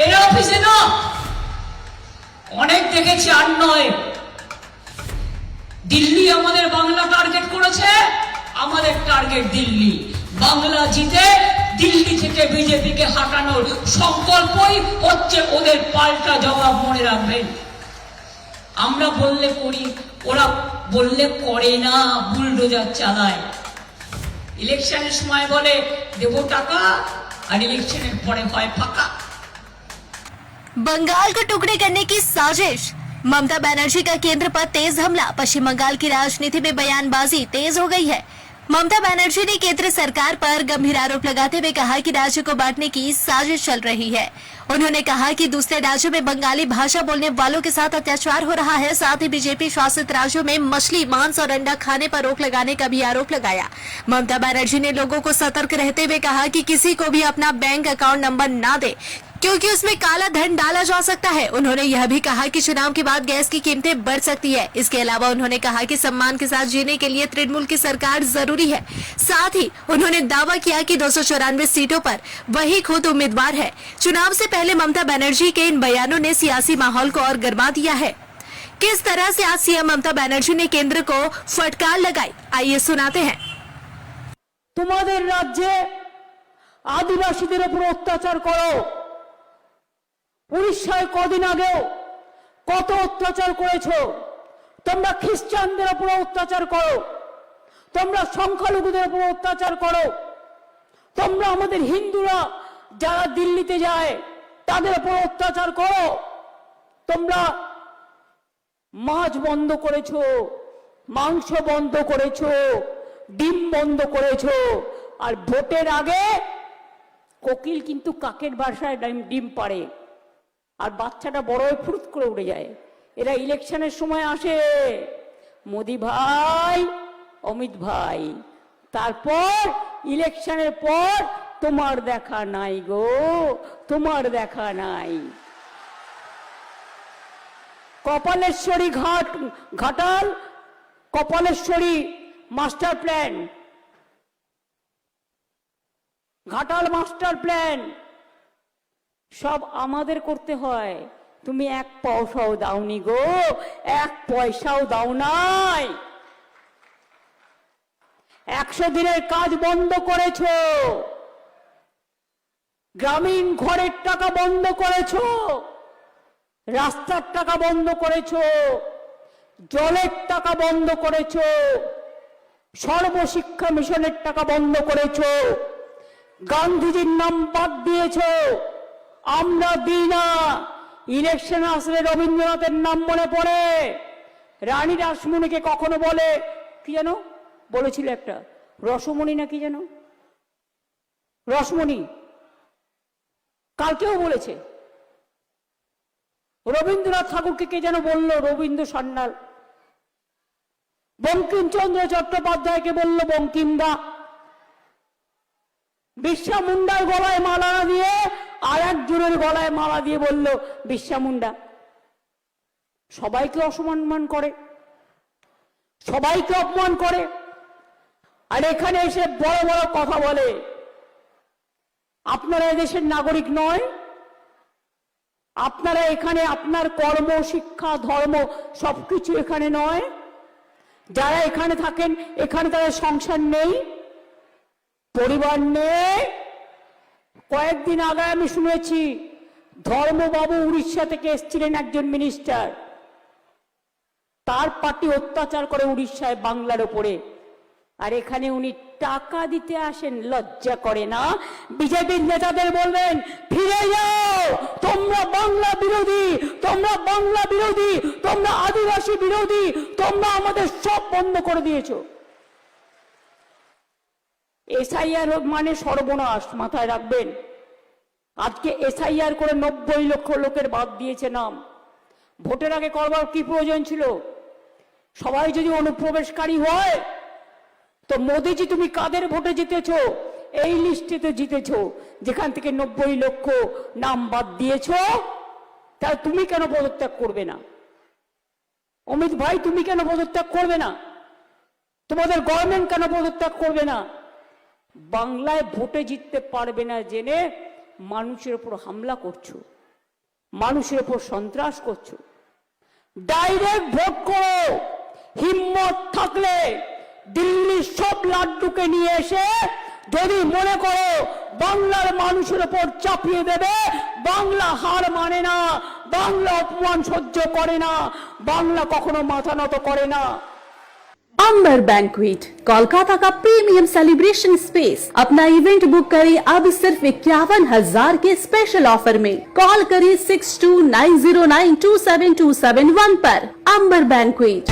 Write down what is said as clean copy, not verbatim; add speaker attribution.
Speaker 1: এরা অফিসে না অনেক দেখেছি, আর নয়। দিল্লি আমাদের বাংলা টার্গেট করেছে, আমাদের টার্গেট দিল্লি। বাংলা জিতে দিল্লি থেকে বিজেপিকে হাঁটানোর সংকল্পই হচ্ছে ওদের পাল্টা জবাব, মনে রাখবেন। আমরা বললে করি, ওরা বললে করে না, বুলডোজার চালায়। ইলেকশনের সময় বলে দেবো টাকা, আর ইলেকশনের পরে হয় ফাঁকা।
Speaker 2: बंगाल को टुकड़े करने की साजिश, ममता बनर्जी का केंद्र पर तेज हमला। पश्चिम बंगाल की राजनीति में बयानबाजी तेज हो गई है। ममता बनर्जी ने केंद्र सरकार पर गंभीर आरोप लगाते हुए कहा कि राज्य को बांटने की साजिश चल रही है। उन्होंने कहा कि दूसरे राज्यों में बंगाली भाषा बोलने वालों के साथ अत्याचार हो रहा है। साथ ही बीजेपी शासित राज्यों में मछली, मांस और अंडा खाने पर रोक लगाने का भी आरोप लगाया। ममता बनर्जी ने लोगों को सतर्क रहते हुए कहा कि किसी को भी अपना बैंक अकाउंट नंबर न दे, क्योंकि उसमें काला धन डाला जा सकता है। उन्होंने यह भी कहा कि चुनाव के बाद गैस की कीमतें बढ़ सकती है। इसके अलावा उन्होंने कहा कि सम्मान के साथ जीने के लिए तृणमूल की सरकार जरूरी है। साथ ही उन्होंने दावा किया कि 294 सीटों पर वही खुद उम्मीदवार है। चुनाव से पहले ममता बनर्जी के इन बयानों ने सियासी माहौल को और गर्मा दिया है। किस तरह से आज सीएम ममता बनर्जी ने केंद्र को फटकार लगाई, आइए सुनाते हैं।
Speaker 3: তোমাদের রাজ্যে আদিবাসীদের উপর অত্যাচার করো। উড়িষ্যায় কদিন আগেও কত অত্যাচার করেছো। তোমরা খ্রিস্টানদের উপর অত্যাচার করো, তোমরা সংখ্যালঘুদের উপর অত্যাচার করো, তোমরা আমাদের হিন্দুরা যারা দিল্লিতে যায় তাদের উপর অত্যাচার করো। তোমরা মাছ বন্ধ করেছো, মাংস বন্ধ করেছো, ডিম বন্ধ করেছো। আর ভোটের আগে কোকিল কিন্তু কাকের বাসায় ডিম পাড়ে, আর বাচ্চাটা বড় হয়ে ফুরুত করে উড়ে যায়। এরা ইলেকশনের সময় আসে, মোদি ভাই, অমিত ভাই, তারপর ইলেকশনের পর তোমার দেখা নাই গো, তোমার দেখা নাই। Kapaleshwari Ghatal Kapaleshwari master plan, Ghatal master plan সব আমাদের করতে হয়। তুমি এক পয়সাও দাওনি গো, এক পয়সাও দাও নাই। 100 দিনের কাজ বন্ধ করেছো, গ্রামীণ ঘরের টাকা বন্ধ করেছো, রাস্তার টাকা বন্ধ করেছো, জলের টাকা বন্ধ করেছো, সর্বশিক্ষা মিশনের টাকা বন্ধ করেছো, গান্ধীজির নাম বাদ দিয়েছো। আমরা দিই না। ইলেকশন আসলে রবীন্দ্রনাথের নাম মনে পড়ে। রানী রাসমণিকে কখনো বলে কি যেন বলেছিল, একটা রসমণি না কি যেন, রসমণি কালকেও বলেছে। রবীন্দ্রনাথ ঠাকুরকে কে যেন বলল রবীন্দ্র সান্যাল। বঙ্কিমচন্দ্র চট্টোপাধ্যায়কে বলল বঙ্কিমদা। বিরসা মুন্ডার গলায় মালা দিয়ে আর একজনের গলায় মালা দিয়ে বলল বিরসা মুন্ডা। সবাইকে অসম্মান করে, সবাইকে অপমান করে, আর এখানে এসে বড় বড় কথা বলে। আপনারা এদেশের নাগরিক নয়, আপনারা এখানে আপনার কর্ম, শিক্ষা, ধর্ম সবকিছু এখানে নয়। যারা এখানে থাকেন এখানে তাদের সংসার নেই, পরিবার নেই। কয়েকদিন আগে আমি শুনেছি ধর্মবাবু উড়িষ্যা থেকে এসেছিলেন, একজন মিনিস্টার, তার পার্টি অত্যাচার করে উড়িষ্যায় বাংলার উপরে, আর এখানে উনি টাকা দিতে আসেন। লজ্জা করে না? বিজেপির নেতাদের বলবেন ফিরে যাও, তোমরা বাংলা বিরোধী, তোমরা বাংলা বিরোধী, তোমরা আদিবাসী বিরোধী, তোমরা আমাদের সব বন্ধ করে দিয়েছো। এসআইআর মানে সর্বনাশ, মাথায় রাখবেন। আজকে এসআইআর করে 90 লক্ষ লোকের বাদ দিয়েছে নাম। ভোটের আগে করবার কি প্রয়োজন ছিল? সবাই যদি অনুপ্রবেশকারী হয় তো মোদিজি তুমি কাদের ভোটে জিতেছো? এই লিস্টে তো জিতেছো, যেখান থেকে 90 লক্ষ নাম বাদ দিয়েছো। তাহলে তুমি কেন পদত্যাগ করবে না? অমিত ভাই তুমি কেন পদত্যাগ করবে না? তোমাদের গভর্নমেন্ট কেন পদত্যাগ করবে না? বাংলায় ভোটে জিততে পারবে না জেনে মানুষের উপর হামলা করছো। মানুষের উপর সন্ত্রাস করছো। ডাইরেক্ট ভোট করো। হিম্মত থাকলে দিল্লির সব লাড্ডুকে নিয়ে এসে যদি মনে করো বাংলার মানুষের উপর চাপিয়ে দেবে, বাংলা হার মানে না, বাংলা অপমান সহ্য করে না, বাংলা কখনো মাথা নত করে না।
Speaker 4: अंबर बैंक्वेट कोलकाता का प्रीमियम सेलिब्रेशन स्पेस। अपना इवेंट बुक करें अब सिर्फ 51,000 के स्पेशल ऑफर में। कॉल करें 6290927271 पर। अंबर बैंक्वेट।